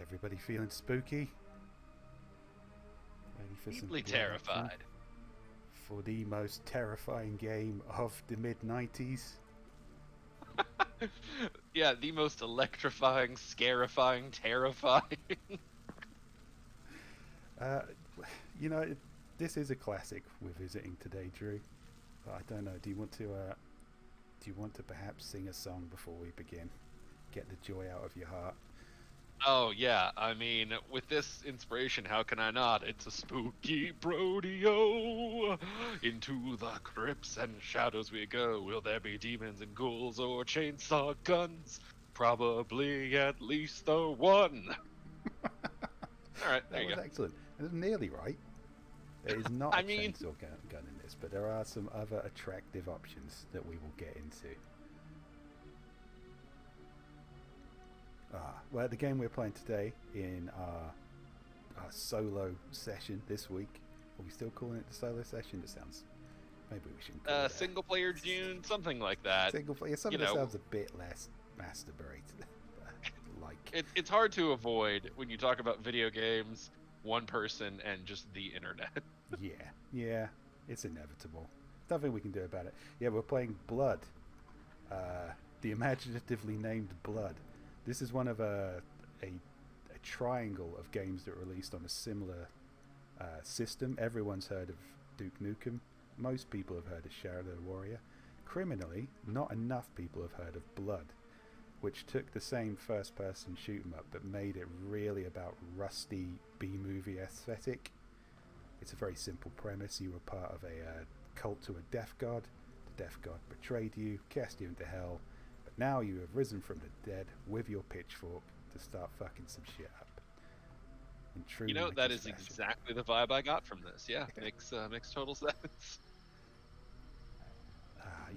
Everybody feeling spooky? Ready for Deeply some blood terrified. action? For the most terrifying game of the mid-90s? Yeah, the most electrifying, scarifying, terrifying. Uh, this is a classic we're visiting today, Drew. But I don't know. Do you want to perhaps sing a song before we begin? Get the joy out of your heart. Oh, yeah. I mean, with this inspiration, how can I not? It's a spooky Brodeo. Into the crypts and shadows we go. Will there be demons and ghouls or chainsaw guns? Probably at least the one. All right, there That you was go. excellent. It was nearly right. It is not I a mean, chainsaw gun in this, but there are some other attractive options that we will get into. Well, the game we're playing today in our solo session this week. Are we still calling it the solo session? It sounds... Maybe we shouldn't call it single player June, something like that. single player. Some of it sounds a bit less masturbated. Like it's hard to avoid when you talk about video games, one person, and just the internet. yeah, it's inevitable. Nothing we can do about it. Yeah, we're playing Blood. The imaginatively named Blood. This is one of a triangle of games that were released on a similar system. Everyone's heard of Duke Nukem. Most people have heard of Shadow Warrior. Criminally, not enough people have heard of Blood, which took the same first-person shoot-'em up but made it really about rusty B-movie aesthetic. It's a very simple premise. You were part of a cult to a death god. The death god betrayed you, cast you into hell, but now you have risen from the dead with your pitchfork to start fucking some shit up. In true That is fashion. exactly the vibe I got from this. Yeah, makes total sense.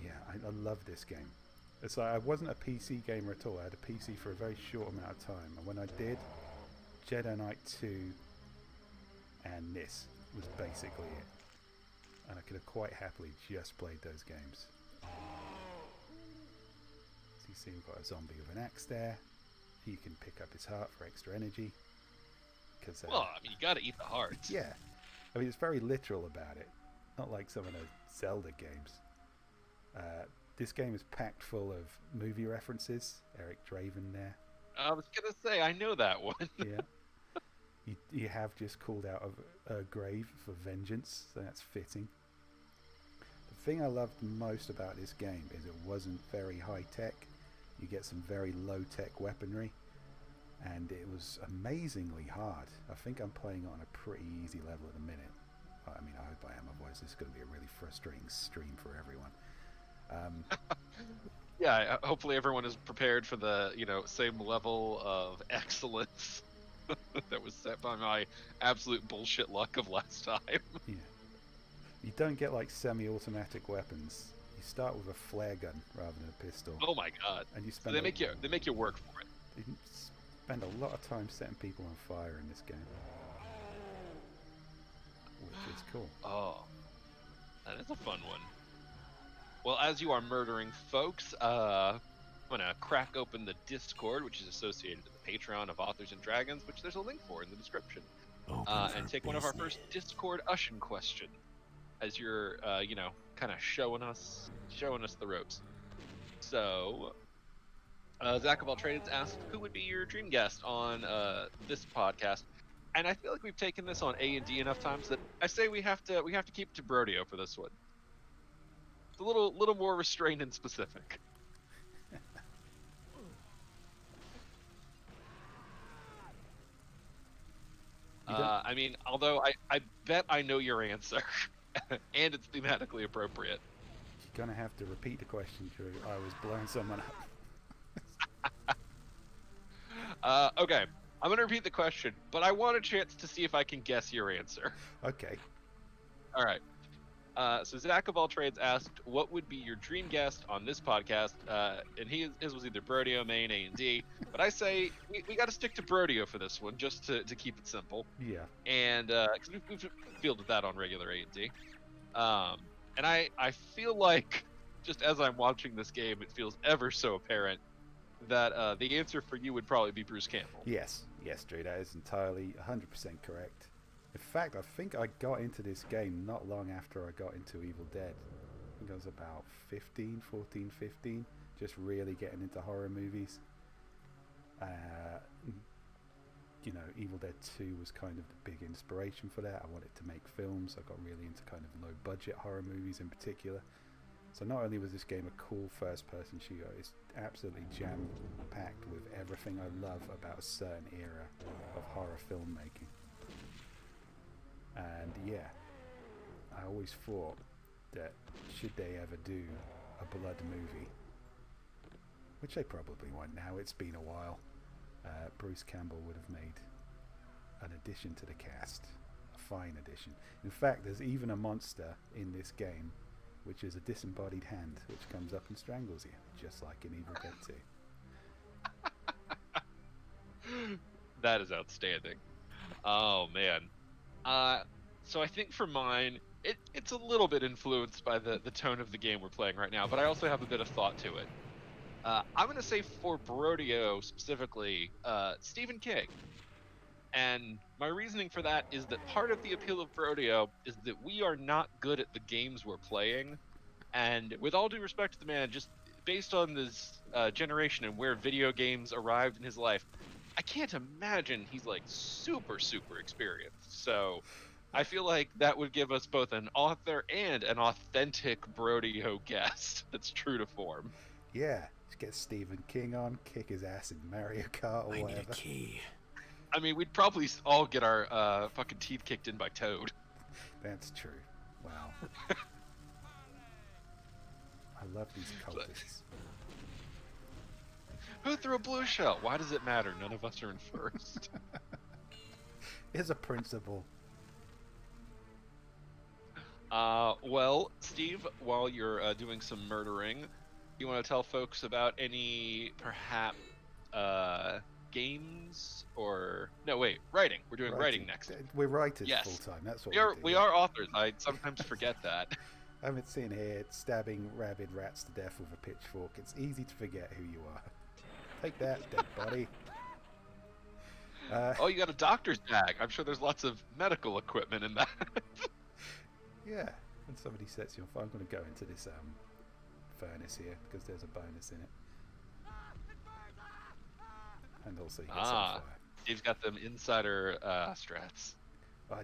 Yeah, I love this game. It's like I wasn't a PC gamer at all. I had a PC for a very short amount of time, and when I did, Jedi Knight 2 and this was basically it. And I could have quite happily just played those games. So you see we've got a zombie with an axe there. You can pick up his heart for extra energy. Well, I mean, you gotta eat the hearts. Yeah. I mean, it's very literal about it. Not like some of the Zelda games. This game is packed full of movie references. Eric Draven there. I was gonna say, I know that one. Yeah. You have just called out of a grave for vengeance, so that's fitting. The thing I loved most about this game is it wasn't very high tech. You get some very low tech weaponry, and it was amazingly hard. I think I'm playing it on a pretty easy level at the minute. I mean, I hope I am, otherwise this is going to be a really frustrating stream for everyone. Yeah, hopefully everyone is prepared for the same level of excellence that was set by my absolute bullshit luck of last time. Yeah, you don't get like semi-automatic weapons. You start with a flare gun rather than a pistol. Oh my god! And you So spend they make you work for it. You spend a lot of time setting people on fire in this game, which is cool. Oh, that is a fun one. Well, as you are murdering folks, I'm going to crack open the Discord, which is associated with the Patreon of Authors and Dragons, which there's a link for in the description. And take one of our first Discord Ushin question, as you're, kind of showing us the ropes. So, Zach of All Trades asked, who would be your dream guest on this podcast? And I feel like we've taken this on A&D enough times that I say we have to keep it to Brodeo for this one. It's a little more restrained and specific. I mean, although I bet I know your answer, and it's thematically appropriate. You're gonna have to repeat the question, Drew. I was blowing someone up. Okay, I'm gonna repeat the question, but I want a chance to see if I can guess your answer. Okay. All right. So Zach of All Trades asked, what would be your dream guest on this podcast? And his was either Brodeo, Main, A&D. But I say we got to stick to Brodeo for this one, just to keep it simple. Yeah. And because we've fielded that on regular A&D. And I feel like, just as I'm watching this game, it feels ever so apparent that the answer for you would probably be Bruce Campbell. Yes. Yes, Drew, that is entirely 100% correct. In fact, I think I got into this game not long after I got into Evil Dead. I think I was about 15, 14, 15, just really getting into horror movies. Uh, Evil Dead 2 was kind of the big inspiration for that. I wanted to make films. I got really into kind of low budget horror movies in particular. So not only was this game a cool first person shooter, it's absolutely jam packed with everything I love about a certain era of horror filmmaking. And yeah, I always thought that should they ever do a blood movie, which they probably won't now, it's been a while, Bruce Campbell would have made an addition to the cast, a fine addition. In fact, there's even a monster in this game which is a disembodied hand which comes up and strangles you, just like in Evil Dead 2. That is outstanding. Oh man. So I think for mine, it's a little bit influenced by the tone of the game we're playing right now, but I also have a bit of thought to it. I'm going to say for Brodeo specifically, Stephen King. And my reasoning for that is that part of the appeal of Brodeo is that we are not good at the games we're playing. And with all due respect to the man, just based on this generation and where video games arrived in his life, I can't imagine he's like super, super experienced. So I feel like that would give us both an author and an authentic Brodeo guest that's true to form. Yeah, just get Stephen King on, kick his ass in Mario Kart or I whatever. need a key. I mean, we'd probably all get our fucking teeth kicked in by Toad. That's true. Wow. I love these cultists. Who threw a blue shell? Why does it matter? None of us are in first. Is a principle. Well, Steve, while you're doing some murdering, you want to tell folks about any, perhaps, games or... No, wait, writing. We're doing writing next. We're writers Yes. full time. That's what We are authors. I sometimes forget that. I'm sitting here stabbing rabid rats to death with a pitchfork. It's easy to forget who you are. Take that, dead body. Oh, you got a doctor's bag. I'm sure there's lots of medical equipment in that. Yeah, when somebody sets you on fire, I'm going to go into this furnace here because there's a bonus in it. And also he gets on fire. Steve's got them insider strats. I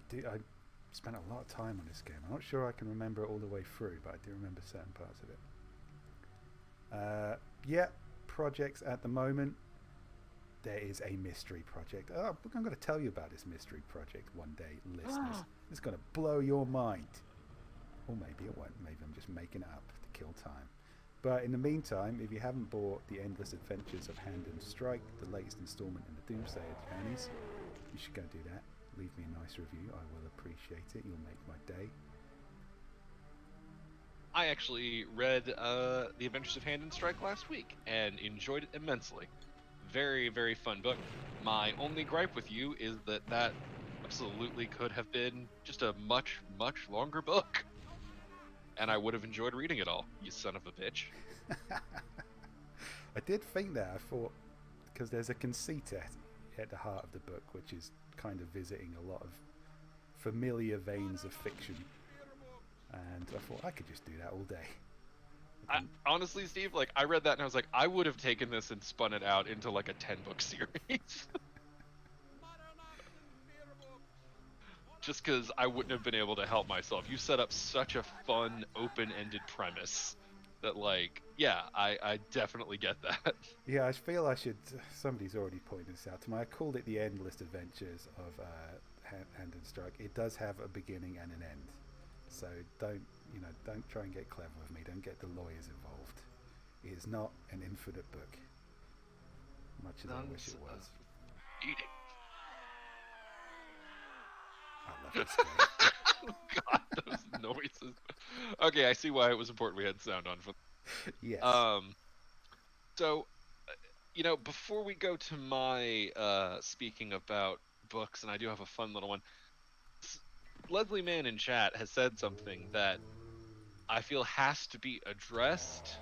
spent a lot of time on this game. I'm not sure I can remember it all the way through, but I do remember certain parts of it. Yeah, projects at the moment. There is a mystery project. Oh, I'm going to tell you about this mystery project one day, listeners. It's going to blow your mind. Or maybe it won't. Maybe I'm just making it up to kill time. But in the meantime, if you haven't bought The Endless Adventures of Hand and Strike, the latest installment in the Doomsday Journeys, you should go do that. Leave me a nice review. I will appreciate it. You'll make my day. I actually read The Adventures of Hand and Strike last week and enjoyed it immensely. Very, very fun book. My only gripe with you is that absolutely could have been just a much, much longer book. And I would have enjoyed reading it all, you son of a bitch. I did think that. I thought, because there's a conceit at the heart of the book, which is kind of visiting a lot of familiar veins of fiction. And I thought I could just do that all day. Honestly, Steve, like, I read that and I was like, I would have taken this and spun it out into like a 10-book series. Just because I wouldn't have been able to help myself. You set up such a fun, open-ended premise that, like, yeah, I definitely get that. Yeah, I feel I should... Somebody's already pointed this out to me. I called it The Endless Adventures of Hand and Strike. It does have a beginning and an end. So don't try and get clever with me. Don't get the lawyers involved. It is not an infinite book. Much as I wish it was. Eating. I love this game. God, those noises. Okay, I see why it was important we had sound on for. Yes. So, before we go to my speaking about books, and I do have a fun little one. Leslie Mann in chat has said something that I feel has to be addressed,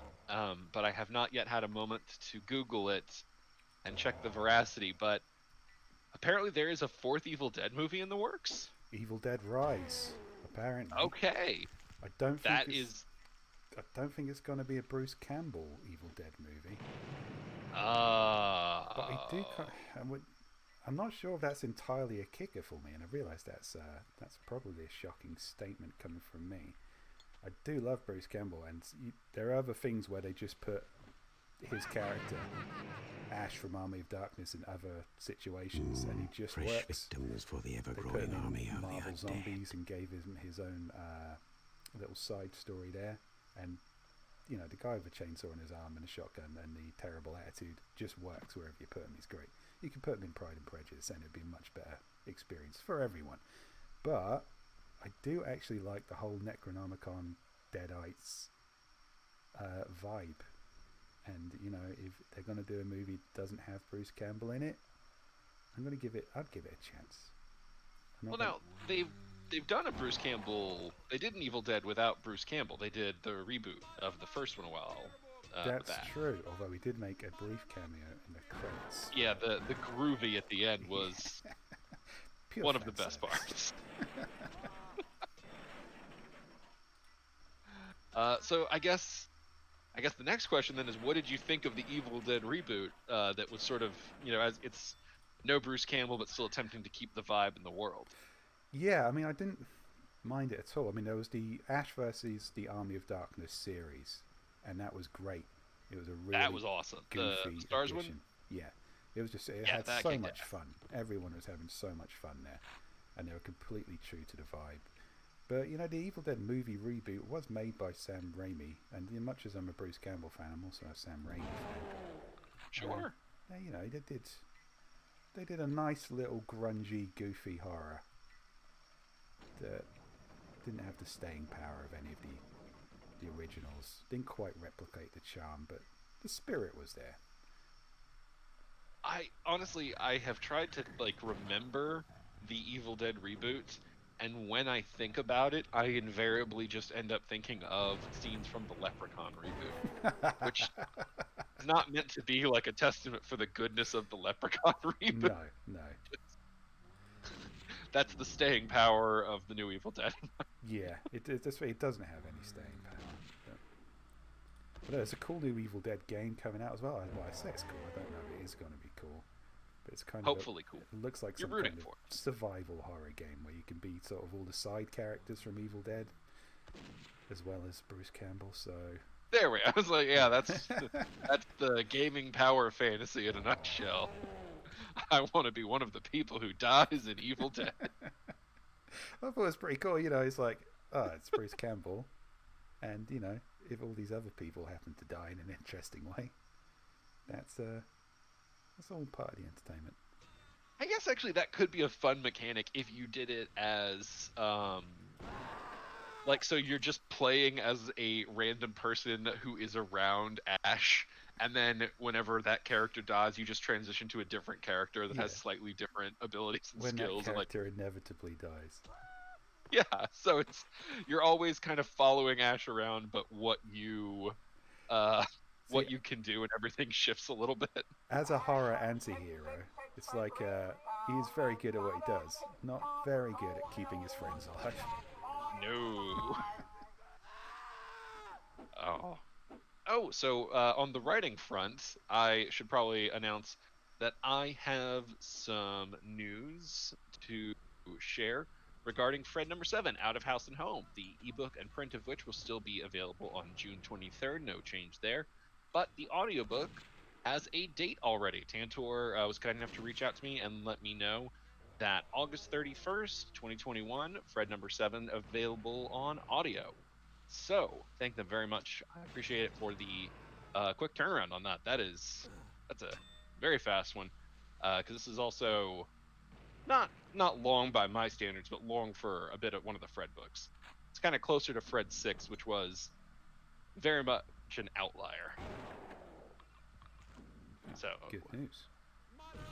but I have not yet had a moment to Google it and check the veracity. But Apparently, there is a fourth Evil Dead movie in the works. Evil Dead Rise, apparently. Okay, I don't think that it's. is. I don't think it's going to be a Bruce Campbell Evil Dead movie. But I do. I'm not sure if that's entirely a kicker for me, and I realise that's probably a shocking statement coming from me. I do love Bruce Campbell, and there are other things where they just put his character, Ash from Army of Darkness, in other situations, and he just fresh works. victims for the They put ever-growing him army in of the Marvel undead. Zombies and gave him his own little side story there, and you know, the guy with a chainsaw in his arm and a shotgun and the terrible attitude just works wherever you put him. He's great. You can put him in Pride and Prejudice and it'd be a much better experience for everyone. But I do actually like the whole Necronomicon Deadites vibe. And, you know, if they're going to do a movie that doesn't have Bruce Campbell in it, I'd give it a chance. Well, now, they've done a Bruce Campbell. They did an Evil Dead without Bruce Campbell. They did the reboot of the first one a while. That's true. Although he did make a brief cameo in the credits. Yeah, the groovy at the end was one of the best parts. So I guess the next question then is, what did you think of the Evil Dead reboot? That was sort of, you know, as it's no Bruce Campbell, but still attempting to keep the vibe in the world. Yeah, I mean, I didn't mind it at all. I mean, there was the Ash versus the Army of Darkness series, and that was great. It was a really that was awesome. Goofy The Stars addition. one? Yeah, it was just it Yeah, had that so kicked much ass. fun. Everyone was having so much fun there, and they were completely true to the vibe. But you know, the Evil Dead movie reboot was made by Sam Raimi, and as much as I'm a Bruce Campbell fan, I'm also a Sam Raimi fan. Sure. You know, they did a nice little grungy, goofy horror that didn't have the staying power of any of the originals. Didn't quite replicate the charm, but the spirit was there. I honestly have tried to remember the Evil Dead reboot, and when I think about it, I invariably just end up thinking of scenes from the Leprechaun reboot, which is not meant to be like a testament for the goodness of the Leprechaun reboot. No. That's the staying power of the new Evil Dead. Yeah, it doesn't have any staying power. But there's a cool new Evil Dead game coming out as well. Well, I say it's cool. I don't know if it is going to be cool. But it's kind Hopefully of cool. It looks like You're some rooting kind for of survival horror game where you can be sort of all the side characters from Evil Dead, as well as Bruce Campbell. So There we go. I was like, yeah, that's the gaming power fantasy in a nutshell. I want to be one of the people who dies in Evil Dead. I thought it was pretty cool. You know, it's like, oh, it's Bruce Campbell, and you know, if all these other people happen to die in an interesting way, that's all part of the entertainment. I guess actually that could be a fun mechanic if you did it as so you're just playing as a random person who is around Ash, and then whenever that character dies, you just transition to a different character that has slightly different abilities and When skills. that character inevitably dies. Yeah, so you're always kind of following Ash around, but what you can do and everything shifts a little bit. As a horror anti-hero, it's like he's very good at what he does, not very good at keeping his friends alive. No. So on the writing front, I should probably announce that I have some news to share regarding Fred number 7, Out of House and Home, the ebook and print of which will still be available on June 23rd, no change there. But the audiobook has a date already. Tantor was kind enough to reach out to me and let me know that August 31st, 2021, Fred number 7 available on audio. So, thank them very much. I appreciate it for the quick turnaround on that. That's a very fast one, because this is also not long by my standards, but long for a bit of one of the Fred books. It's kind of closer to Fred 6, which was very much an outlier. So Good news.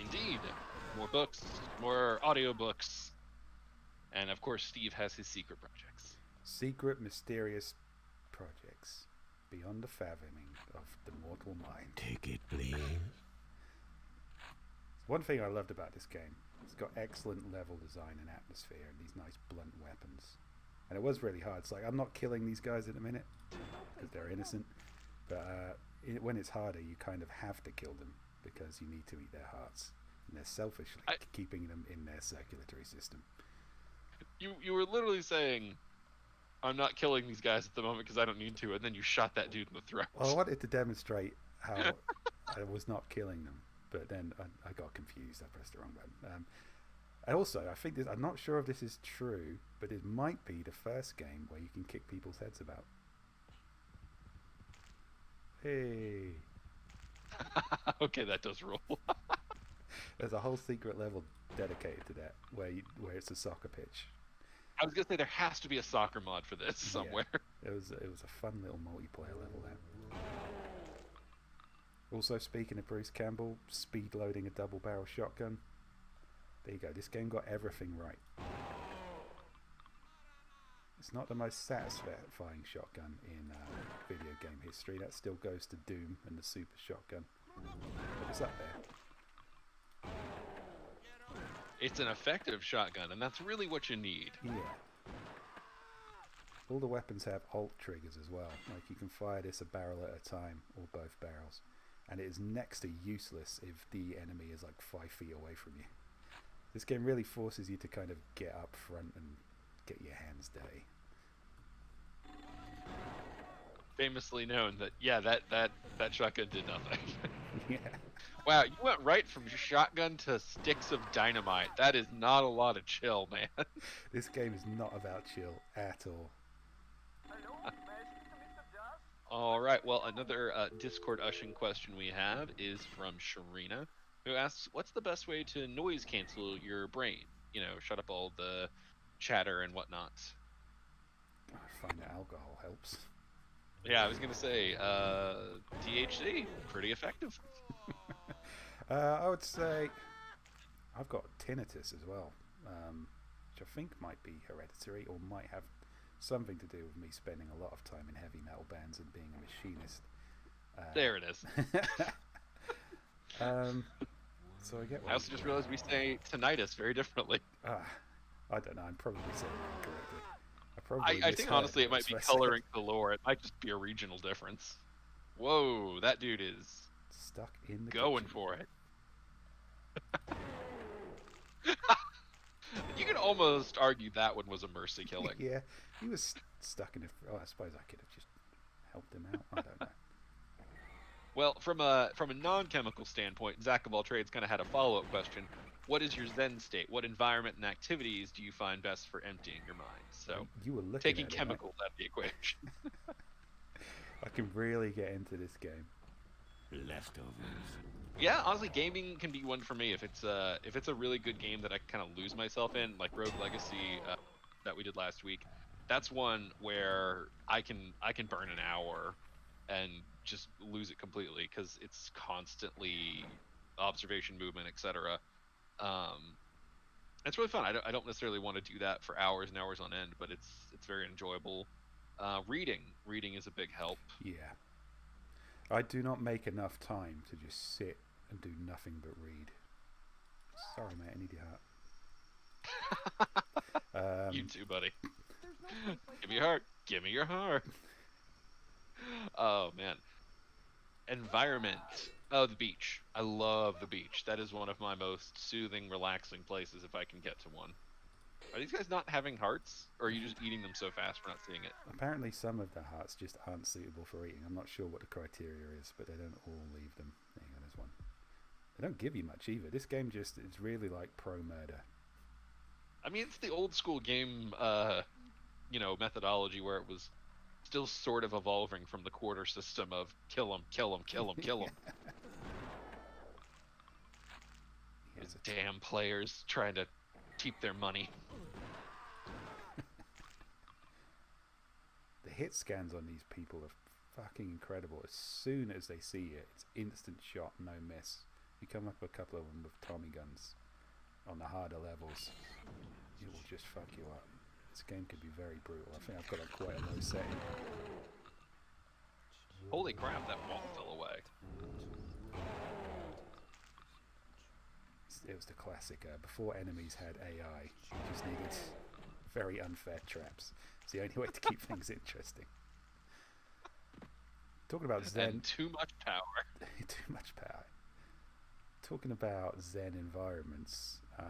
Indeed, more books, more audiobooks, and of course Steve has his secret projects. Secret, mysterious projects beyond the fathoming of the mortal mind. Take it, please. One thing I loved about this game It's got excellent level design and atmosphere and these nice blunt weapons. And it was really hard. It's like, I'm not killing these guys in a minute because they're innocent. But when it's harder, you kind of have to kill them because you need to eat their hearts. And they're selfishly keeping them in their circulatory system. You were literally saying, I'm not killing these guys at the moment because I don't need to, and then you shot that dude in the throat. Well, I wanted to demonstrate how I was not killing them, but then I got confused. I pressed the wrong button. And also, I think I'm not sure if this is true, but it might be the first game where you can kick people's heads about. Hey. Okay, that does rule. There's a whole secret level dedicated to that, where it's a soccer pitch. I was gonna say there has to be a soccer mod for this somewhere. Yeah, it was a fun little multiplayer level there. Also, speaking of Bruce Campbell, speed loading a double barrel shotgun. There you go. This game got everything right. It's not the most satisfying shotgun in video game history. That still goes to Doom and the Super Shotgun. But it's up there. It's an effective shotgun, and that's really what you need. Yeah. All the weapons have alt triggers as well. Like you can fire this a barrel at a time, or both barrels. And it is next to useless if the enemy is like 5 feet away from you. This game really forces you to kind of get up front and get your hands dirty. Famously known that, yeah, that shotgun did nothing. Yeah. Wow, you went right from shotgun to sticks of dynamite. That is not a lot of chill, man. This game is not about chill at all. All right, well, another Discord ushing question we have is from Sharina, who asks, what's the best way to noise cancel your brain? You know, shut up all the chatter and whatnot. I find that alcohol helps. Yeah, I was going to say, THC, pretty effective. I would say I've got tinnitus as well, which I think might be hereditary or might have something to do with me spending a lot of time in heavy metal bands and being a machinist. There it is. So I get. I also just realized we say tinnitus very differently. I don't know. I'm probably saying that incorrectly. I think honestly it might be coloring galore. It might just be a regional difference. Whoa, that dude is stuck in the going kitchen. for it. You can almost argue that one was a mercy killing. Yeah, he was stuck in it. Oh, I suppose I could have just helped him out. I don't know. Well, from a non-chemical standpoint, Zach of all trades kind of had a follow-up question. What is your Zen state? What environment and activities do you find best for emptying your mind? So, you were looking taking at chemicals out of the equation. I can really get into this game. Leftovers. Yeah, honestly, gaming can be one for me if it's a really good game that I kind of lose myself in, like Rogue Legacy that we did last week. That's one where I can burn an hour and just lose it completely because it's constantly observation, movement, etc. It's really fun. I don't necessarily want to do that for hours and hours on end, but it's very enjoyable. Reading is a big help. Yeah. I do not make enough time to just sit and do nothing but read. Sorry, mate, I need your heart. You too, buddy. Give me your heart. Give me your heart. Oh, man. Environment. Oh, the beach. I love the beach. That is one of my most soothing, relaxing places if I can get to one. Are these guys not having hearts? Or are you just eating them so fast we're not seeing it? Apparently some of the hearts just aren't suitable for eating. I'm not sure what the criteria is, but they don't all leave them. Hang on, there's one. They don't give you much either. This game just is really like pro-murder. I mean, it's the old school game, methodology where it was still sort of evolving from the quarter system of kill 'em, kill 'em, kill 'em, kill 'em. These damn players trying to keep their money. The hit scans on these people are fucking incredible. As soon as they see you, it's instant shot, no miss. You come up a couple of them with Tommy guns on the harder levels, it will just fuck you up. This game could be very brutal. I think I've got quite a low setting. Holy crap, that wall fell away. it was the classic. Before enemies had AI, you just needed very unfair traps. It's the only way to keep things interesting. Talking about Zen. And too much power. Too much power. Talking about Zen environments, I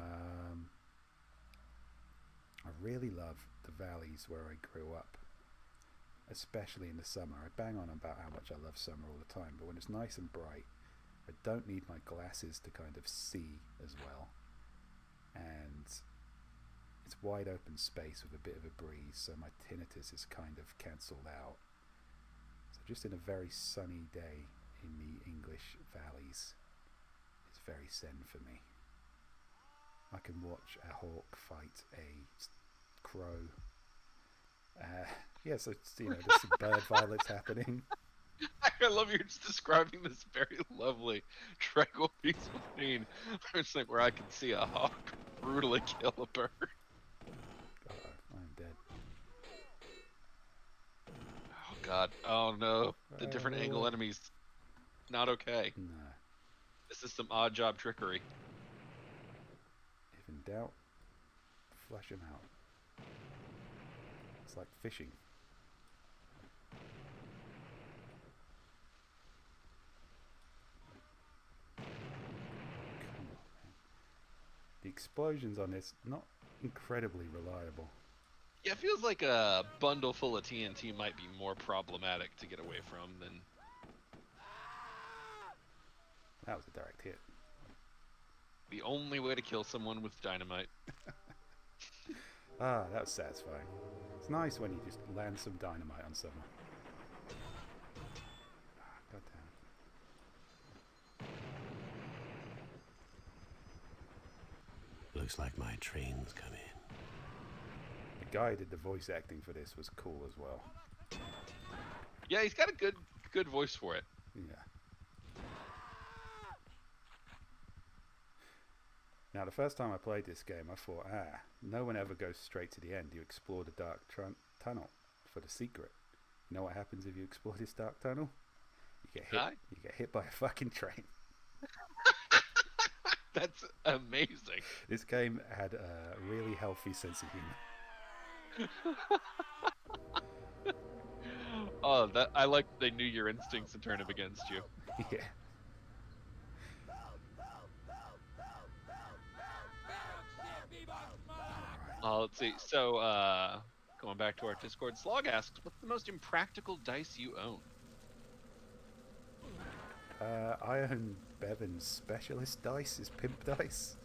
really love the valleys where I grew up, especially in the summer. I bang on about how much I love summer all the time, but when it's nice and bright, I don't need my glasses to kind of see as well. And it's wide open space with a bit of a breeze, so my tinnitus is kind of cancelled out. So just in a very sunny day in the English valleys, it's very zen for me. I can watch a hawk fight a crow. So there's some bird violence happening. I love you're just describing this very lovely, tranquil, peaceful scene. It's like where I can see a hawk brutally kill a bird. I'm dead. Oh god. Oh no. The different angle enemies. Not okay. No. This is some odd job trickery. If in doubt, flush him out. It's like fishing. Come on, man. The explosions on this, not incredibly reliable. Yeah, it feels like a bundle full of TNT might be more problematic to get away from than... That was a direct hit. The only way to kill someone with dynamite. Ah, that was satisfying. It's nice when you just land some dynamite on someone. God damn. Looks like my train's come in. The guy who did the voice acting for this was cool as well. Yeah, he's got a good voice for it. Yeah. Now, the first time I played this game, I thought, no one ever goes straight to the end. You explore the dark tunnel for the secret. You know what happens if you explore this dark tunnel? You get hit. Die? You get hit by a fucking train. That's amazing. This game had a really healthy sense of humor. Oh, I like they knew your instincts and turned them against you. Yeah. Let's see. So, going back to our Discord, Slog asks, what's the most impractical dice you own? I own Bevan's specialist dice, his pimp dice.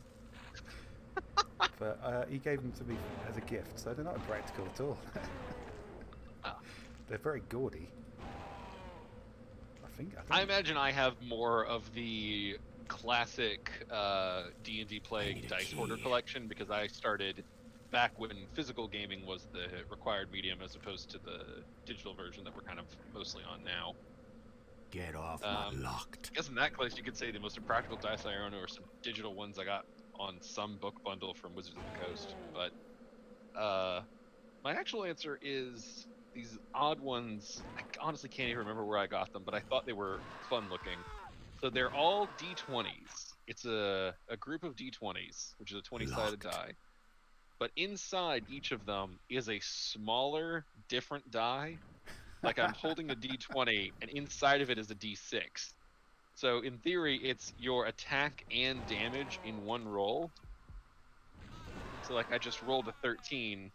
But he gave them to me as a gift, so they're not impractical at all. They're very gaudy. I imagine I have more of the classic D&D playing dice hoarder collection because I started back when physical gaming was the required medium as opposed to the digital version that we're kind of mostly on now. Get off my locked. I guess in that case you could say the most impractical dice I own are some digital ones I got on some book bundle from Wizards of the Coast. But my actual answer is these odd ones. I honestly can't even remember where I got them, but I thought they were fun looking. So they're all D20s. It's a group of D20s, which is a 20-sided die. But inside each of them is a smaller, different die. Like I'm holding a D20, and inside of it is a D6. So in theory, it's your attack and damage in one roll. So like I just rolled a 13,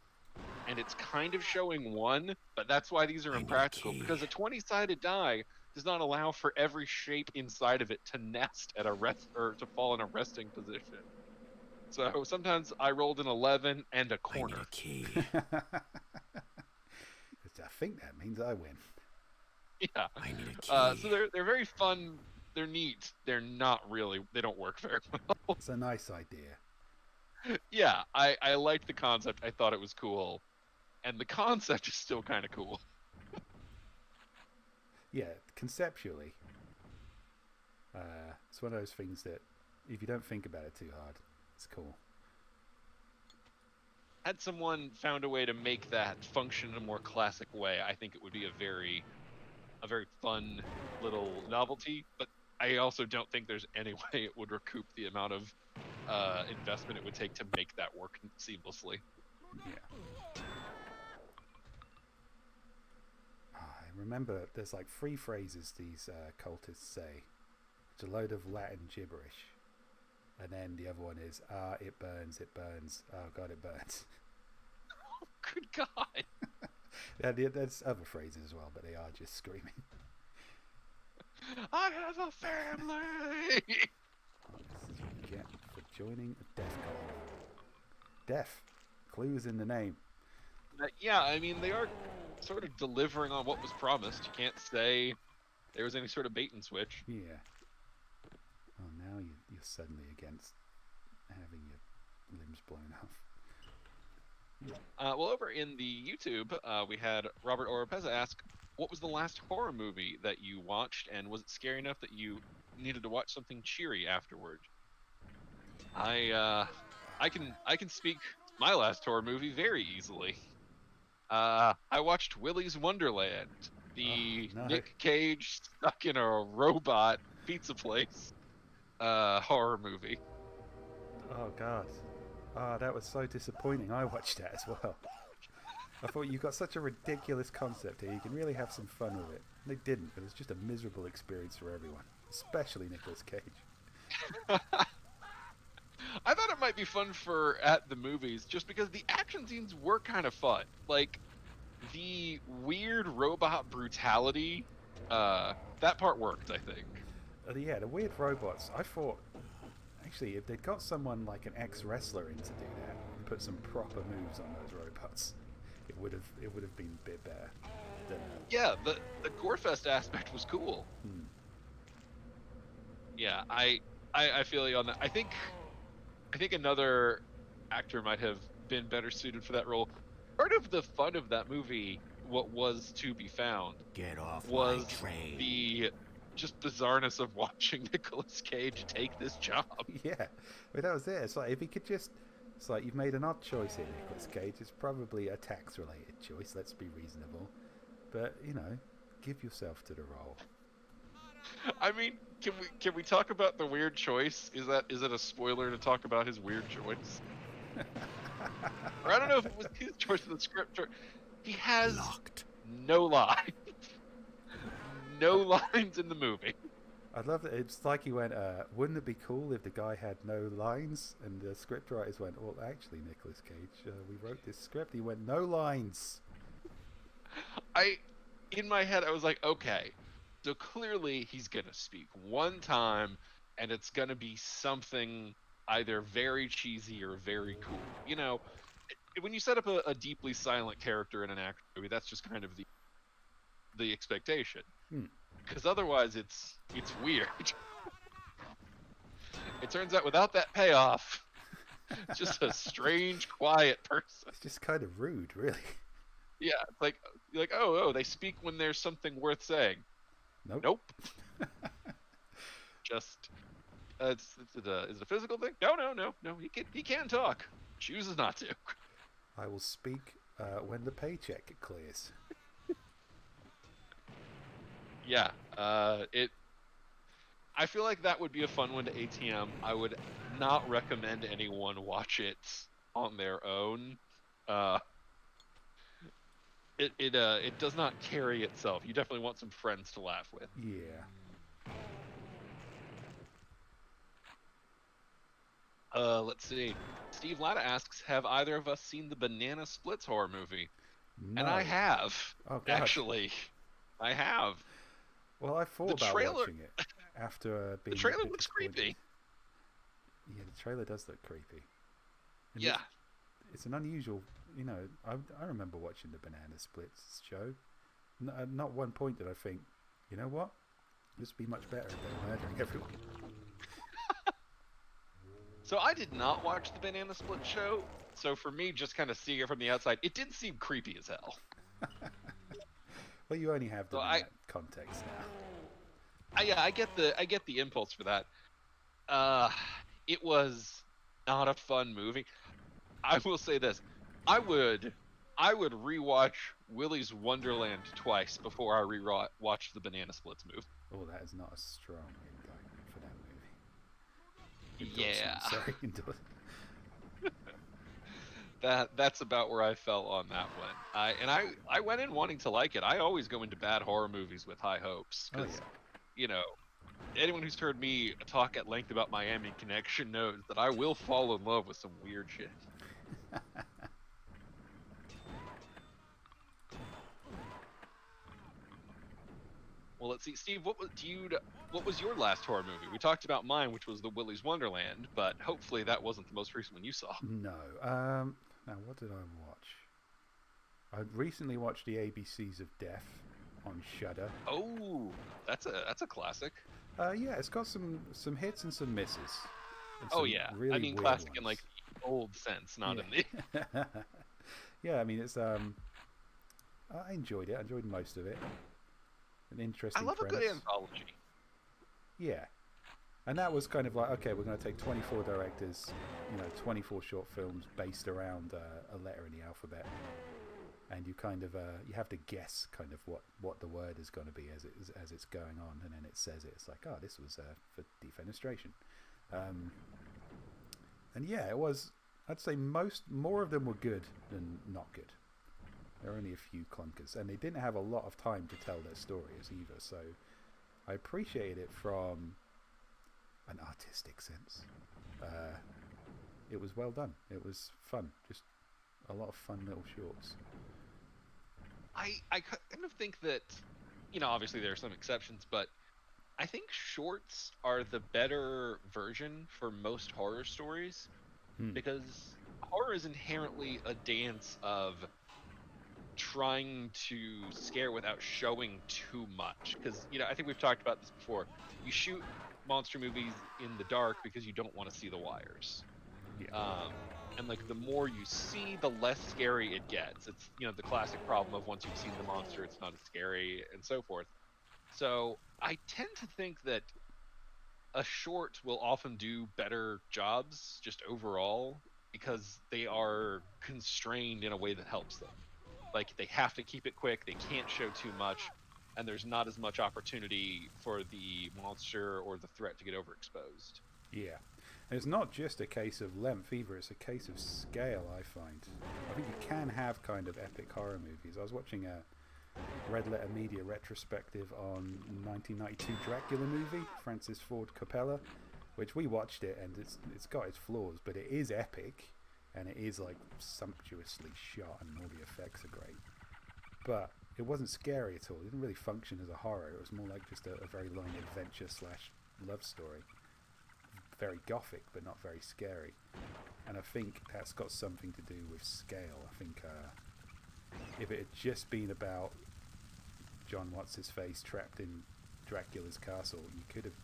and it's kind of showing 1, but that's why these are impractical, because a 20-sided die does not allow for every shape inside of it to nest at a rest or to fall in a resting position. So sometimes I rolled an 11 and a corner. I need a key. I think that means I win. Yeah. I need a key. So they're very fun. They're neat. They're not really. They don't work very well. It's a nice idea. Yeah, I liked the concept. I thought it was cool, and the concept is still kind of cool. Yeah, conceptually, it's one of those things that if you don't think about it too hard, it's cool. Had someone found a way to make that function in a more classic way, I think it would be a very fun little novelty. But I also don't think there's any way it would recoup the amount of investment it would take to make that work seamlessly. Yeah. I remember there's like 3 phrases these cultists say. It's a load of Latin gibberish. And then the other one is, it burns, it burns. Oh, God, it burns. Oh, good God. Yeah, there's other phrases as well, but they are just screaming. I have a family! Oh, this is what you get for joining a death cult. Death. Clues in the name. Yeah, I mean, they are sort of delivering on what was promised. You can't say there was any sort of bait and switch. Yeah. Oh, now you're suddenly against having your limbs blown off. Well, over in the YouTube, we had Robert Oropeza ask, what was the last horror movie that you watched, and was it scary enough that you needed to watch something cheery afterward? I can speak my last horror movie very easily. I watched Willy's Wonderland, the no. Nick Cage stuck in a robot pizza place horror movie. Oh, God. Oh, that was so disappointing. I watched that as well. I thought you got such a ridiculous concept here. You can really have some fun with it. They didn't. It was just a miserable experience for everyone, especially Nicolas Cage. I thought it might be fun for at the movies just because the action scenes were kind of fun. Like, the weird robot brutality, that part worked, I think. Yeah, the weird robots. I thought, actually, if they'd got someone like an ex-wrestler in to do that and put some proper moves on those robots, it would have been a bit better. Yeah, the Gorefest aspect was cool. Yeah, I feel you on that. I think another actor might have been better suited for that role. Part of the fun of that movie, what was to be found, Get off was my train. the just bizarreness of watching Nicolas Cage take this job. Yeah, I mean, that was it. It's like if he could just, it's like you've made an odd choice here, Nicolas Cage. It's probably a tax-related choice. Let's be reasonable, but give yourself to the role. I mean, can we talk about the weird choice? Is it a spoiler to talk about his weird choice? Or I don't know if it was his choice in the script. Or he has Locked. no lines. No lines in the movie. I love that. It's like he went, wouldn't it be cool if the guy had no lines? And the script writers went, well, actually, Nicolas Cage, we wrote this script. He went, no lines. In my head, I was like, okay, so clearly he's gonna speak one time, and it's gonna be something either very cheesy or very cool. When you set up a deeply silent character in an action movie, that's just kind of the expectation. Because otherwise, it's weird. It turns out without that payoff, it's just a strange, quiet person. It's just kind of rude, really. Yeah, it's like oh, they speak when there's something worth saying. Nope. Just is it a physical thing? No. He can talk. Chooses not to. I will speak when the paycheck clears. Yeah. I feel like that would be a fun one to ATM. I would not recommend anyone watch it on their own. It does not carry itself. You definitely want some friends to laugh with. Yeah. Let's see. Steve Latta asks, have either of us seen the Banana Splits horror movie? No. And I have. Oh, God. Actually, I have. Well, I thought about watching it after being. The trailer looks creepy. Yeah, the trailer does look creepy. And yeah. It's an unusual. I remember watching the Banana Splits show. Not one point did I think, you know what? This would be much better if they were murdering everyone. So I did not watch the Banana Split show. So for me, just kind of seeing it from the outside, it did seem creepy as hell. Well, you only have the context now. I get the impulse for that. It was not a fun movie. I will say this: I would rewatch Willy's Wonderland twice before I rewatch the Banana Splits movie. Oh, that is not a strong indictment for that movie. Endorsement, Yeah. sorry. That's about where I fell on that one. I went in wanting to like it. I always go into bad horror movies with high hopes Oh, because yeah. you know anyone who's heard me talk at length about Miami Connection knows that I will fall in love with some weird shit. Well, let's see, Steve. What was your last horror movie? We talked about mine, which was the Willy's Wonderland, but hopefully that wasn't the most recent one you saw. No. Now, what did I watch? I recently watched the ABCs of Death on Shudder. Oh, that's a classic. Yeah, it's got some hits and some misses. And Oh some yeah, really I mean weird classic in ones. like the old sense, not in the. Yeah. Yeah, I mean it's I enjoyed it. I enjoyed most of it. An interesting I love premise. a good anthology. Yeah. And that was kind of like, okay, we're going to take 24 directors, 24 short films based around a letter in the alphabet, and you kind of you have to guess kind of what the word is going to be as it's going on, and then it says it. It's like, oh, this was for defenestration, and yeah, it was. I'd say more of them were good than not good. There were only a few clunkers, and they didn't have a lot of time to tell their stories either. So I appreciated it from an artistic sense. It was well done. It was fun. Just a lot of fun little shorts. I kind of think that, obviously there are some exceptions, but I think shorts are the better version for most horror stories because horror is inherently a dance of trying to scare without showing too much. Because, I think we've talked about this before. You shoot monster movies in the dark because you don't want to see the wires. Yeah. And like the more you see, the less scary it gets. It's the classic problem of once you've seen the monster, it's not as scary and so forth. So I tend to think that a short will often do better jobs just overall because they are constrained in a way that helps them. Like they have to keep it quick, they can't show too much, and there's not as much opportunity for the monster or the threat to get overexposed. Yeah. And it's not just a case of length either, it's a case of scale, I find. I think you can have kind of epic horror movies. I was watching a Red Letter Media retrospective on 1992 Dracula movie, Francis Ford Coppola, which we watched it, and it's got its flaws, but it is epic, and it is like sumptuously shot, and all the effects are great. But it wasn't scary at all. It didn't really function as a horror. It was more like just a very long adventure / love story. Very gothic, but not very scary. And I think that's got something to do with scale. I think if it had just been about John What's-His-Face trapped in Dracula's castle, you could have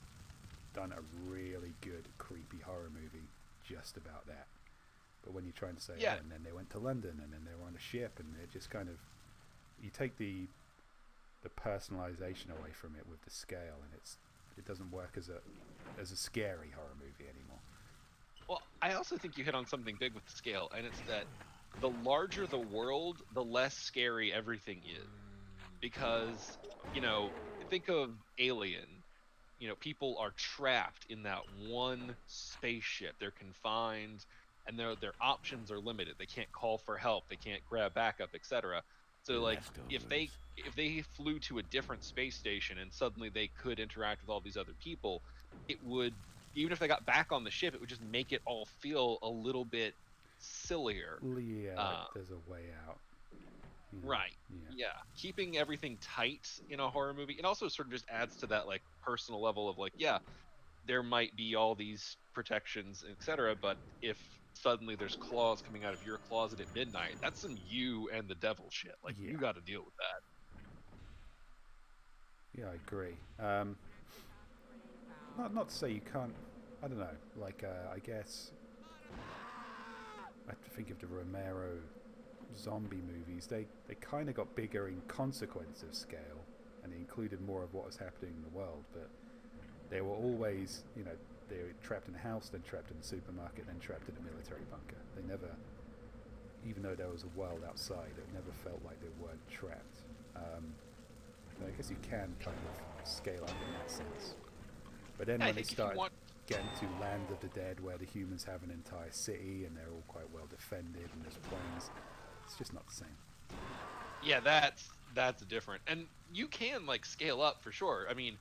done a really good creepy horror movie just about that. But when you're trying to say, Yeah. oh, and then they went to London, and then they were on a ship, and it just kind of, you take the personalization away from it with the scale, and it doesn't work as a scary horror movie anymore. Well, I also think you hit on something big with the scale, and it's that the larger the world, the less scary everything is. Because, think of Alien. People are trapped in that one spaceship. They're confined, and their options are limited. They can't call for help. They can't grab backup, etc. So, like, if they flew to a different space station and suddenly they could interact with all these other people, it would, even if they got back on the ship, it would just make it all feel a little bit sillier. Yeah, like there's a way out. Right. Yeah. Keeping everything tight in a horror movie, it also sort of just adds to that like personal level of like, yeah, there might be all these protections, etc. But if suddenly there's claws coming out of your closet at midnight, that's some you and the devil shit. Like you got to deal with that. Yeah, I agree. Not to say you can't. I don't know. Like I guess I have to think of the Romero zombie movies. They kind of got bigger in consequence of scale, and they included more of what was happening in the world. But they were always, they were trapped in a house, then trapped in a supermarket, then trapped in a military bunker. They never, even though there was a world outside, it never felt like they weren't trapped. I guess you can kind of scale up in that sense. But then Yeah, when they started, getting to Land of the Dead, where the humans have an entire city and they're all quite well defended, and there's planes. It's just not the same. Yeah, that's different, and you can like scale up for sure. I mean,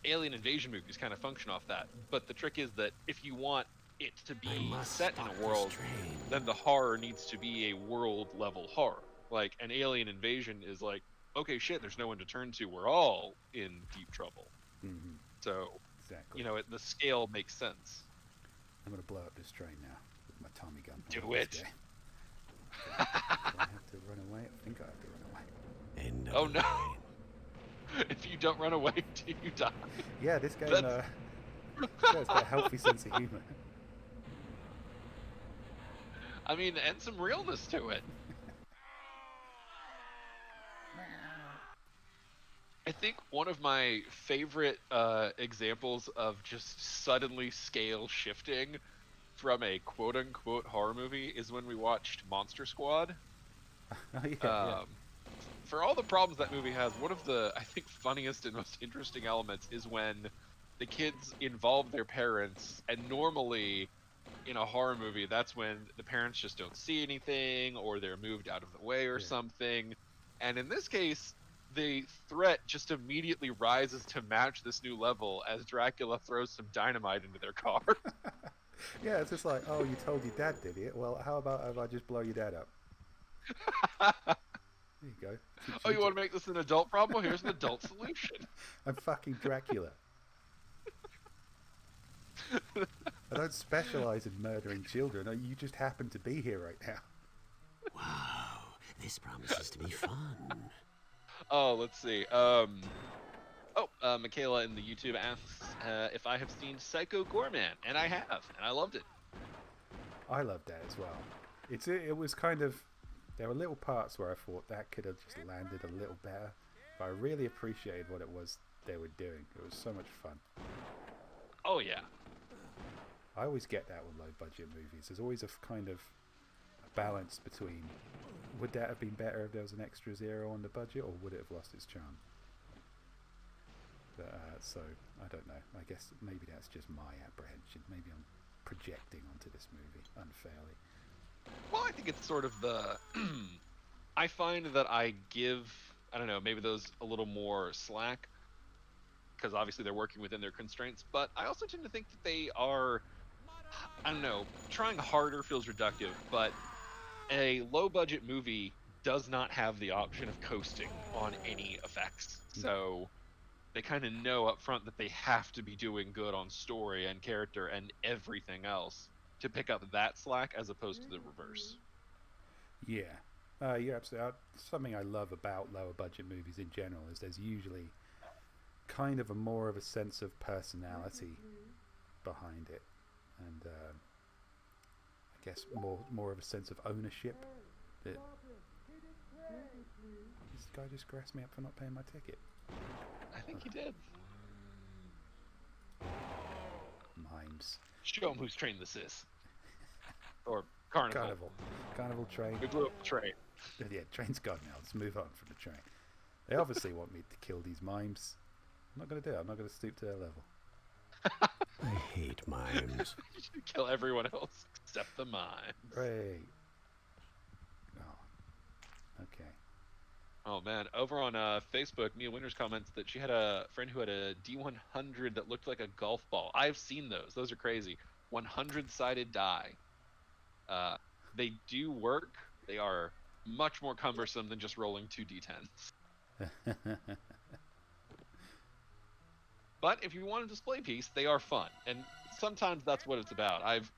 alien invasion movies kind of function off that, but the trick is that if you want it to be set in a world, then the horror needs to be a world level horror. Like an alien invasion is like, okay, shit, there's no one to turn to, we're all in deep trouble. Mm-hmm. So Exactly. you know, the scale makes sense. I'm gonna blow up this train now with my Tommy gun. Do it. Do I have to run away? I think I have to run away. End of Oh the no! line. If you don't run away, do you die? Yeah, this game That's- shows got a healthy sense of humor. I mean, and some realness to it. I think one of my favorite examples of just suddenly scale shifting from a quote-unquote horror movie is when we watched Monster Squad. Oh, yeah. For all the problems that movie has, one of the, I think, funniest and most interesting elements is when the kids involve their parents, and normally in a horror movie, that's when the parents just don't see anything, or they're moved out of the way or something. And in this case, the threat just immediately rises to match this new level as Dracula throws some dynamite into their car. Yeah, it's just like, oh, you told your dad, did it? Well, how about if I just blow your dad up? There you go. Oh, you want to make this an adult problem? Well, here's an adult solution. I'm fucking Dracula. I don't specialize in murdering children. You just happen to be here right now. Wow, this promises to be fun. Oh, let's see. Michaela in the YouTube asks if I have seen Psycho Goreman, and I have, and I loved it. I loved that as well. It was kind of, there were little parts where I thought that could have just landed a little better, but I really appreciated what it was they were doing. It was so much fun. Oh yeah. I always get that with low budget movies. There's always a kind of a balance between, would that have been better if there was an extra zero on the budget, or would it have lost its charm? But, so I don't know. I guess maybe that's just my apprehension. Maybe I'm projecting onto this movie unfairly. Well, I think it's sort of the. I find that I give, I don't know, maybe those a little more slack, because obviously they're working within their constraints, but I also tend to think that they are, I don't know, trying harder feels reductive, but a low budget movie does not have the option of coasting on any effects. So they kind of know up front that they have to be doing good on story and character and everything else to pick up that slack, as opposed to the reverse. Yeah, you're absolutely. Something I love about lower budget movies in general is there's usually kind of more of a sense of personality behind it, and I guess more of a sense of ownership. That this guy just grassed me up for not paying my ticket. I think he did. Mimes. Show him whose train this is. Or Carnival. Carnival train. We blew up the train. Yeah, train's gone now. Let's move on from the train. They obviously want me to kill these mimes. I'm not going to do it. I'm not going to stoop to their level. I hate mimes. You should kill everyone else except the mime. Right. Oh. Okay. Oh man, over on Facebook, Mia Winters comments that she had a friend who had a D100 that looked like a golf ball. I've seen those. Those are crazy. 100-sided die. They do work. They are much more cumbersome than just rolling 2 D10s. But if you want a display piece, they are fun. And sometimes that's what it's about. I've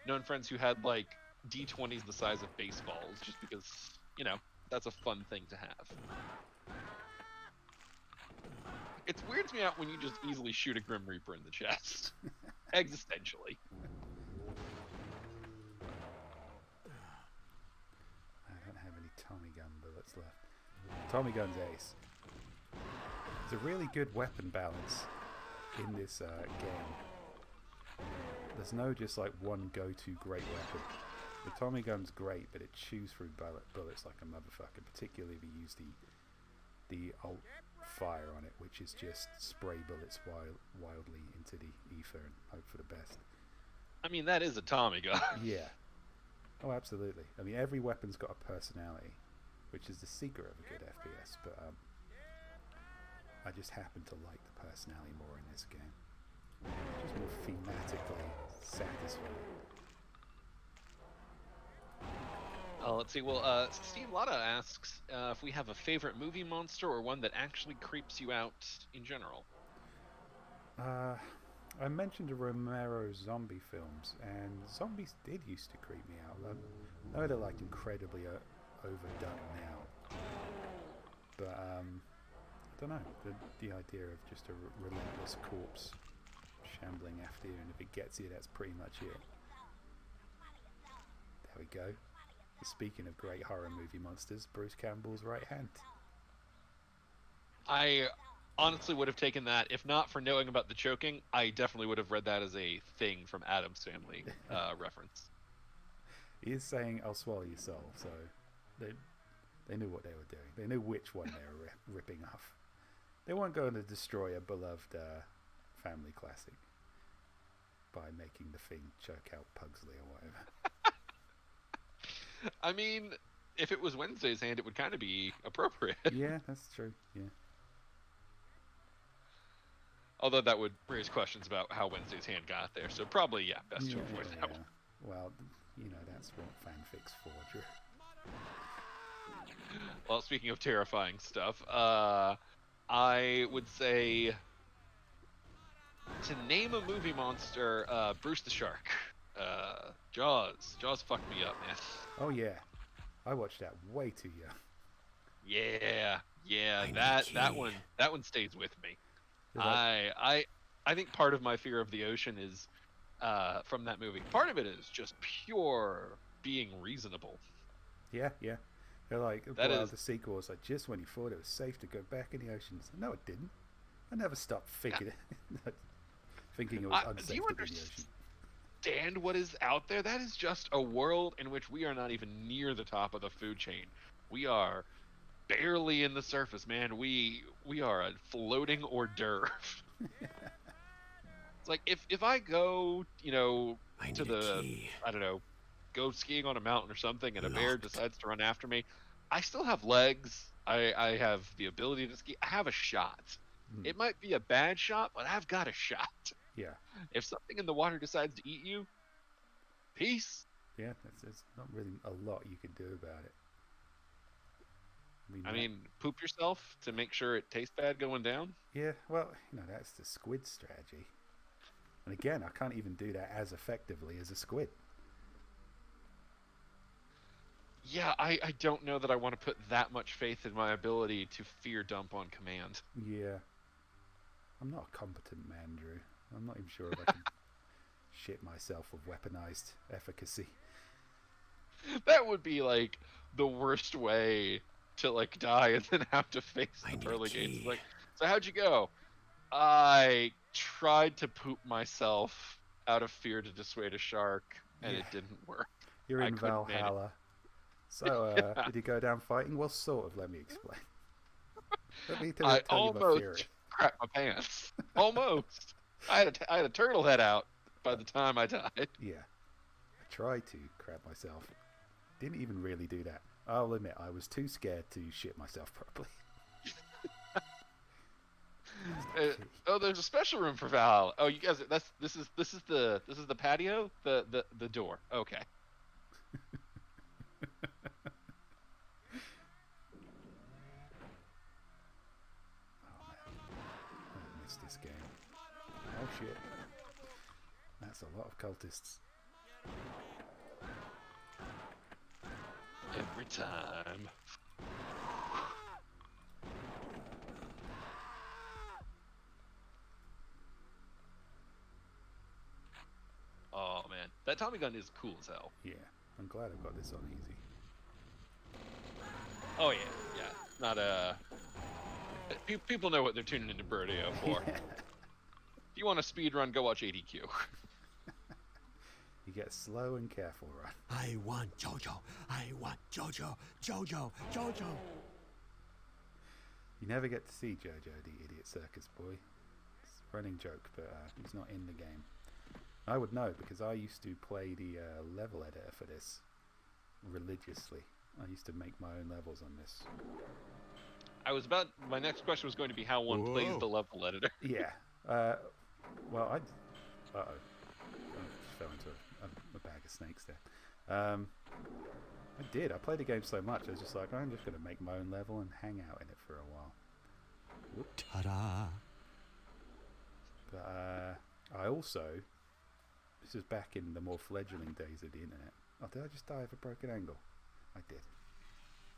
known friends who had like D20s the size of baseballs just because, you know, that's a fun thing to have. It weirds me out when you just easily shoot a Grim Reaper in the chest. Existentially. I don't have any Tommy gun bullets left. Tommy gun's ace. There's a really good weapon balance in this game. There's no just like one go-to great weapon. The Tommy gun's great, but it chews through bullets like a motherfucker, particularly if you use the alt fire on it, which is just spray bullets wildly into the ether and hope for the best. I mean, that is a Tommy gun. Yeah. Oh, absolutely. I mean, every weapon's got a personality, which is the secret of a good FPS, but I just happen to like the personality more in this game. It's just more thematically satisfying. Let's see. Well, Steve Lotta asks if we have a favorite movie monster or one that actually creeps you out in general. I mentioned the Romero zombie films, and zombies did used to creep me out. I know they're like incredibly overdone now, but I don't know. The idea of just a relentless corpse shambling after you, and if it gets you, that's pretty much it. There we go. Speaking of great horror movie monsters, Bruce Campbell's right hand. I honestly would have taken that. If not for knowing about the choking, I definitely would have read that as a thing from Addams Family reference. He is saying, "I'll swallow your soul," so they knew what they were doing. They knew which one they were ripping off. They weren't going to destroy a beloved family classic by making the thing choke out Pugsley or whatever. I mean, if it was Wednesday's hand, it would kind of be appropriate. Yeah, that's true. Yeah. Although that would raise questions about how Wednesday's hand got there, so probably, yeah, best to avoid that one. Well, that's what fanfic's for, Drew. Well, speaking of terrifying stuff, I would say to name a movie monster, Bruce the Shark. Jaws. Jaws fucked me up, man. Oh yeah, I watched that way too young. Yeah, that one stays with me. I think part of my fear of the ocean is from that movie. Part of it is just pure being reasonable. Yeah. They're like, the sequel was like, just when you thought it was safe to go back in the ocean. So, no, it didn't. I never stopped thinking it was unsafe to be in the ocean. Understand what is out there? That is just a world in which we are not even near the top of the food chain. We are barely in the surface, man. We are a floating hors d'oeuvre. It's like if I go, to the I don't know, go skiing on a mountain or something, and a bear decides to run after me, I still have legs. I have the ability to ski. I have a shot. It might be a bad shot, but I've got a shot. Yeah. If something in the water decides to eat you, peace. Yeah, there's not really a lot you can do about it. I mean, poop yourself to make sure it tastes bad going down? Yeah, well, that's the squid strategy. And again, I can't even do that as effectively as a squid. Yeah, I don't know that I want to put that much faith in my ability to fear dump on command. Yeah. I'm not a competent man, Drew. I'm not even sure if I can shit myself with weaponized efficacy. That would be like the worst way to die and then have to face the pearly gates. Like, so how'd you go? I tried to poop myself out of fear to dissuade a shark, and it didn't work. You're in Valhalla. So, did you go down fighting? Well, sort of. Let me explain. Let me tell you my theory. Crap my pants. Almost. I had a turtle head out by the time I died. Yeah. I tried to crap myself. Didn't even really do that. I'll admit, I was too scared to shit myself properly. There's a special room for Valhalla. Oh, you guys, this is the patio, the door. Okay. This game. Oh shit. That's a lot of cultists. Every time. Oh man, that Tommy gun is cool as hell. Yeah, I'm glad I've got this on easy. Oh yeah. Not people know what they're tuning into Brodeo for. Yeah. If you want a speed run, go watch ADQ. You get slow and careful run. I want Jojo. I want Jojo. Jojo. Jojo. You never get to see Jojo the Idiot Circus Boy. It's a running joke, but he's not in the game. I would know because I used to play the level editor for this religiously. I used to make my own levels on this. My next question was going to be how one plays the level editor. Yeah. Well, I just fell into a bag of snakes there. I did. I played the game so much, I was just like, I'm just going to make my own level and hang out in it for a while. Whoop. Ta-da! But I also, this was back in the more fledgling days of the internet. Oh, did I just die of a broken angle? I did.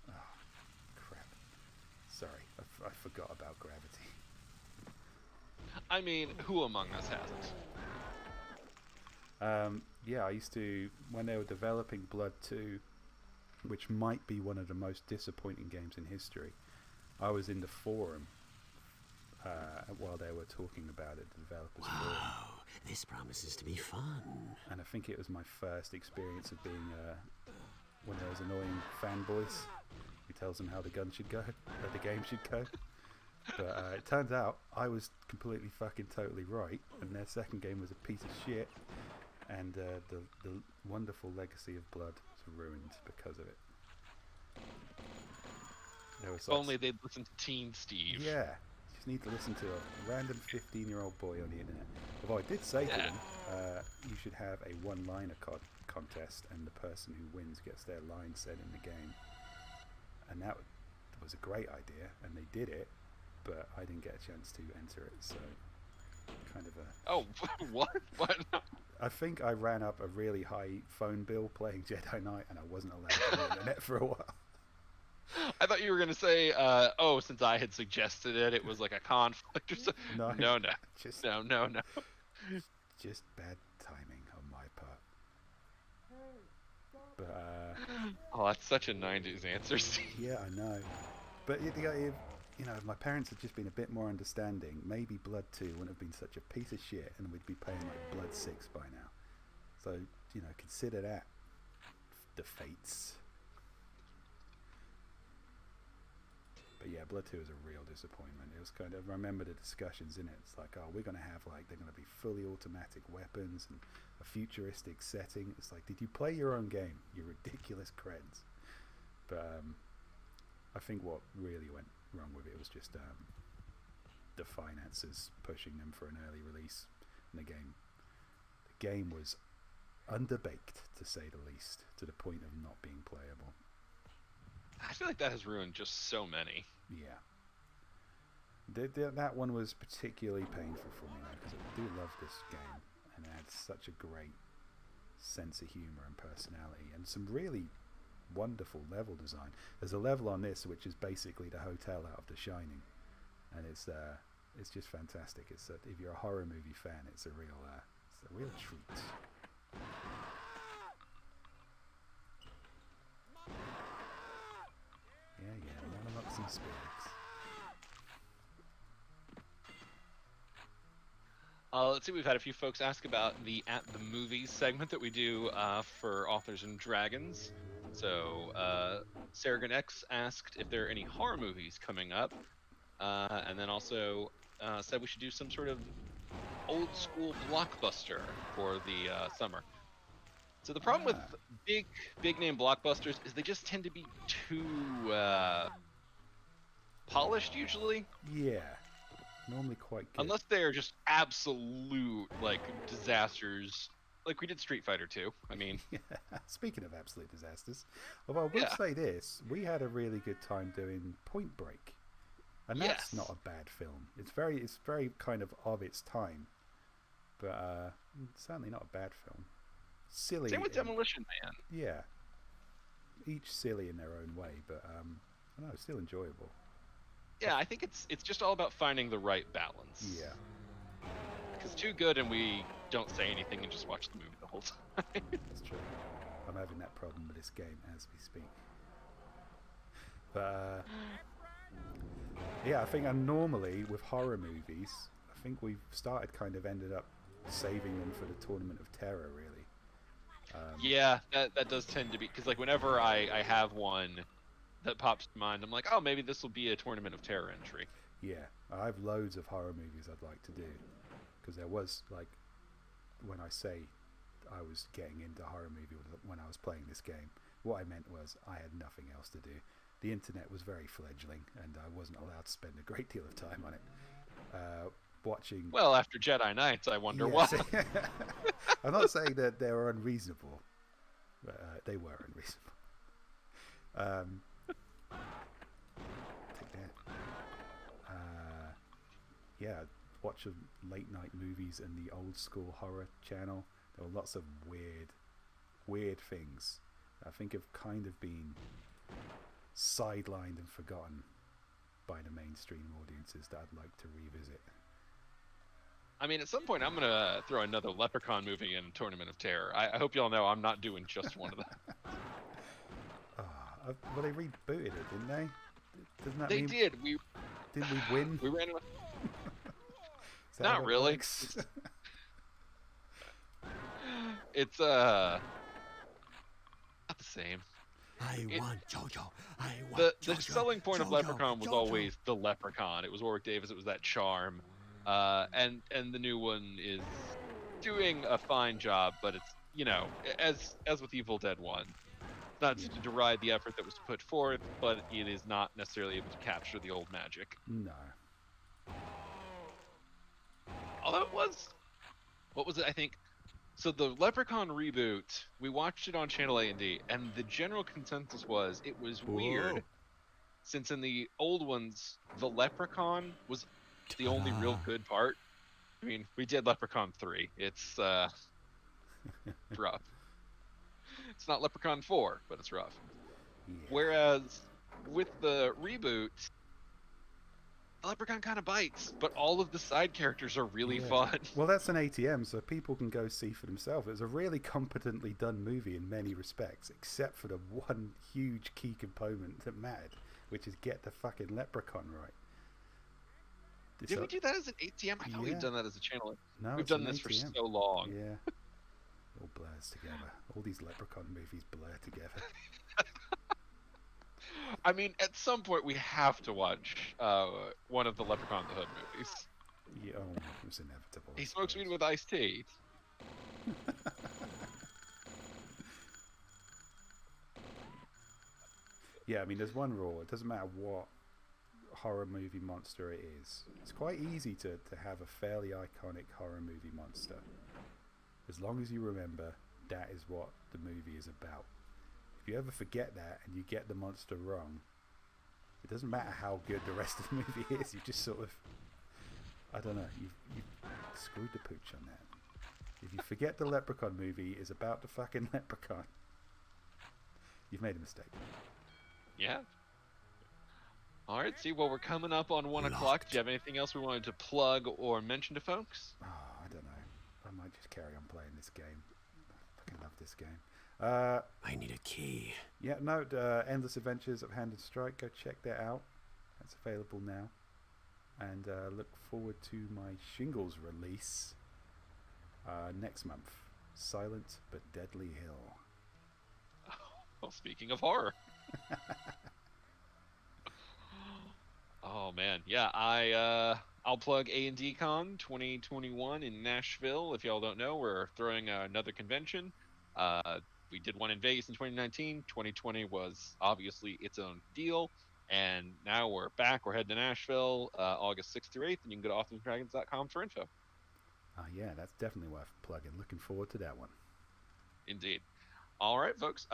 Oh, crap. Sorry, I forgot about gravity. I mean, who among us hasn't? Yeah, I used to, when they were developing Blood 2, which might be one of the most disappointing games in history, I was in the forum while they were talking about it, the developers forum. Wow, this promises to be fun. And I think it was my first experience of being one of those annoying fanboys who tells them how the gun should go, or the game should go. But it turns out I was completely fucking totally right, and their second game was a piece of shit, and the wonderful legacy of Blood was ruined because of it. There was If only they'd listen to Teen Steve. Yeah, you just need to listen to a random 15-year-old boy on the internet. Although I did say to them, you should have a one-liner contest, and the person who wins gets their line said in the game. And that was a great idea, and they did it, but I didn't get a chance to enter it, so kind of a... Oh, what? What? I think I ran up a really high phone bill playing Jedi Knight, and I wasn't allowed to be on the net for a while. I thought you were going to say, since I had suggested it, it was like a conflict or something. No. Just, No. Just bad timing on my part. But, oh, that's such a 90s answer, Steve. yeah, I know. But, if my parents had just been a bit more understanding, maybe Blood 2 wouldn't have been such a piece of shit, and we'd be playing like Blood 6 by now. So, consider that. The fates. But yeah, Blood 2 was a real disappointment. It was kind of, I remember the discussions in it. It's like, oh, we're going to have they're going to be fully automatic weapons and a futuristic setting. It's like, did you play your own game? You ridiculous creds. But I think what really went wrong with it was just the finances pushing them for an early release. And the game was underbaked, to say the least, to the point of not being playable. I feel like that has ruined just so many. Yeah. That one was particularly painful for me, because I do love this game, and it had such a great sense of humour and personality, and some really wonderful level design. There's a level on this which is basically the hotel out of The Shining, and it's just fantastic. If you're a horror movie fan, it's a real treat. Yeah, monologues and spirits. Let's see, we've had a few folks ask about the At the Movies segment that we do for Authors and Dragons. So, Sargon X asked if there are any horror movies coming up, and then also said we should do some sort of old school blockbuster for the summer. So the problem with big name blockbusters is they just tend to be too polished usually. Yeah, normally quite good. Unless they're just absolute disasters, like we did Street Fighter 2. I mean, speaking of absolute disasters, although I will say this, we had a really good time doing Point Break, and that's not a bad film. It's very kind of its time, but certainly not a bad film. Silly. Same with Demolition Man. Yeah, each silly in their own way, but I don't know, still enjoyable. Yeah, I think it's just all about finding the right balance. Yeah. Because too good and we don't say anything and just watch the movie the whole time. That's true. I'm having that problem with this game as we speak. But yeah, I think normally with horror movies, I think we've ended up saving them for the Tournament of Terror, really. Yeah, that does tend to be, because whenever I have one that pops to mind. I'm like, oh, maybe this will be a Tournament of Terror entry. Yeah, I have loads of horror movies I'd like to do, because there was like, when I say I was getting into horror movie when I was playing this game, what I meant was I had nothing else to do. The internet was very fledgling, and I wasn't allowed to spend a great deal of time on it. Watching. Well, after Jedi Knights, I wonder Yes. why. I'm not saying that they were unreasonable, but they were unreasonable. Take that. Yeah, watch late night movies and the old school horror channel. There were lots of weird things I think have kind of been sidelined and forgotten by the mainstream audiences that I'd like to revisit. I mean, at some point, I'm gonna throw another Leprechaun movie in Tournament of Terror. I hope y'all know I'm not doing just one of them. Well, they rebooted it, didn't they? Doesn't that They mean, did. Didn't we win? We ran. Is that Not how it really. works? It's not the same. I want Jojo. I want The Jojo. selling point of Jojo, Leprechaun was Jojo. always the Leprechaun. It was Warwick Davis. It was that charm. And the new one is doing a fine job, but it's, you know, as with Evil Dead 1, not to deride the effort that was put forth, but it is not necessarily able to capture the old magic. No. Although it was, what was it? I think. So the Leprechaun reboot, we watched it on Channel A&D, and the general consensus was it was weird, Whoa. since in the old ones, the Leprechaun was the only real Ta-da. good part. I mean, we did Leprechaun 3. It's rough. It's not Leprechaun 4, but it's rough. Yeah. Whereas with the reboot, the Leprechaun kind of bites, but all of the side characters are really Yeah. fun. Well, that's an ATM, so people can go see for themselves. It's a really competently done movie in many respects, except for the one huge key component that mattered, which is get the fucking Leprechaun right. Did we do that as an ATM? I thought Yeah. we'd done that as a channel. No, We've it's done an this for ATM. so long. Yeah. It all blurs together. All these Leprechaun movies blur together. I mean, at some point we have to watch one of the Leprechaun the Hood movies. Yeah, oh, it was inevitable. I He smokes suppose. weed with iced tea. Yeah, I mean, there's one rule. It doesn't matter what horror movie monster it is. It's quite easy to have a fairly iconic horror movie monster. As long as you remember that is what the movie is about. If you ever forget that and you get the monster wrong, it doesn't matter how good the rest of the movie is. You just sort of, I don't know, you've screwed the pooch on that. If you forget the Leprechaun movie is about the fucking Leprechaun, you've made a mistake. Yeah. All right, see, well, we're coming up on 1 o'clock. Locked. Do you have anything else we wanted to plug or mention to folks? Oh, I don't know. I might just carry on playing this game. I fucking love this game. I need a key. Yeah, no, Endless Adventures of Hand and Strike. Go check that out. That's available now. And look forward to my Shingles release next month. Silent but Deadly Hill. Well, speaking of horror. Oh man, yeah. I'll plug A&D Con 2021 in Nashville. If y'all don't know, we're throwing another convention. We did one in Vegas in 2019. 2020 was obviously its own deal, and now we're back. We're heading to Nashville August 6th through 8th, and you can go to authorsanddragons.com for info. Yeah, that's definitely worth plugging. Looking forward to that one. Indeed. All right, folks.